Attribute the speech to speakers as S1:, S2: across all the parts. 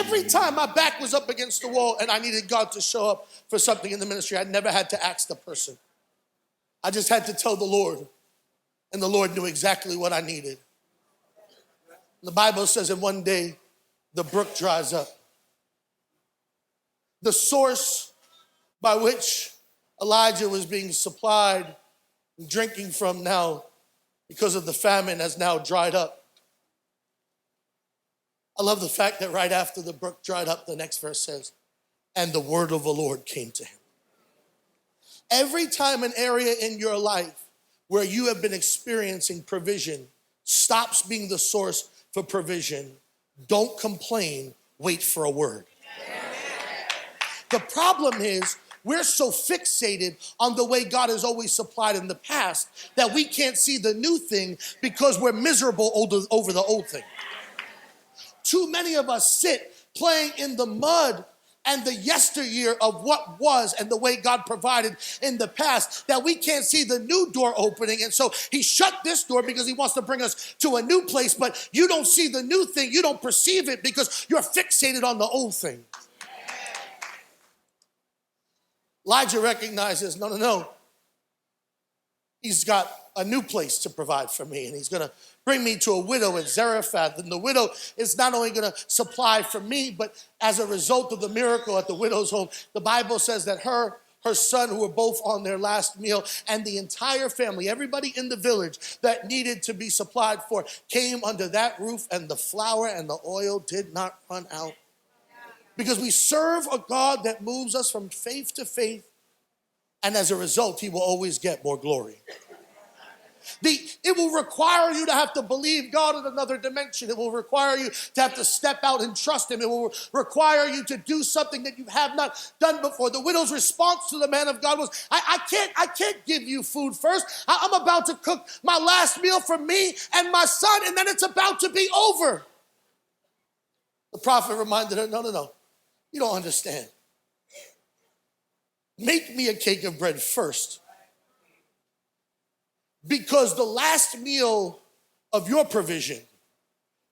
S1: Every time my back was up against the wall and I needed God to show up for something in the ministry, I never had to ask the person. I just had to tell the Lord, and the Lord knew exactly what I needed. The Bible says that one day the brook dries up. The source by which Elijah was being supplied and drinking from now because of the famine has now dried up. I love the fact that right after the brook dried up, the next verse says, and the word of the Lord came to him. Every time an area in your life where you have been experiencing provision stops being the source for provision, don't complain, wait for a word. The problem is we're so fixated on the way God has always supplied in the past that we can't see the new thing because we're miserable over the old thing. Too many of us sit playing in the mud and the yesteryear of what was and the way God provided in the past that we can't see the new door opening. And so he shut this door because he wants to bring us to a new place, but you don't see the new thing. You don't perceive it because you're fixated on the old thing. Elijah recognizes, no. He's got a new place to provide for me, and he's going to bring me to a widow at Zarephath. And the widow is not only going to supply for me, but as a result of the miracle at the widow's home, the Bible says that her son, who were both on their last meal, and the entire family, everybody in the village that needed to be supplied for, came under that roof, and the flour and the oil did not run out. Because we serve a God that moves us from faith to faith, and as a result, he will always get more glory. It will require you to have to believe God in another dimension. It will require you to have to step out and trust him. It will require you to do something that you have not done before. The widow's response to the man of God was, I can't give you food first. I'm about to cook my last meal for me and my son, and then it's about to be over. The prophet reminded her, no, you don't understand. Make me a cake of bread first. Because the last meal of your provision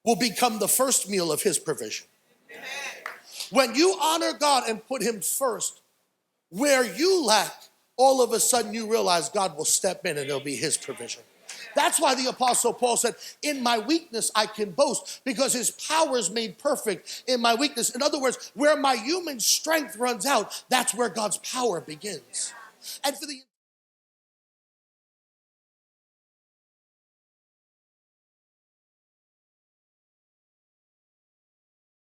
S1: will become the first meal of his provision. Amen. When you honor God and put him first, where you lack, all of a sudden you realize God will step in and it'll be his provision. That's why the Apostle Paul said, in my weakness I can boast, because his power is made perfect in my weakness. In other words, where my human strength runs out, that's where God's power begins. And for the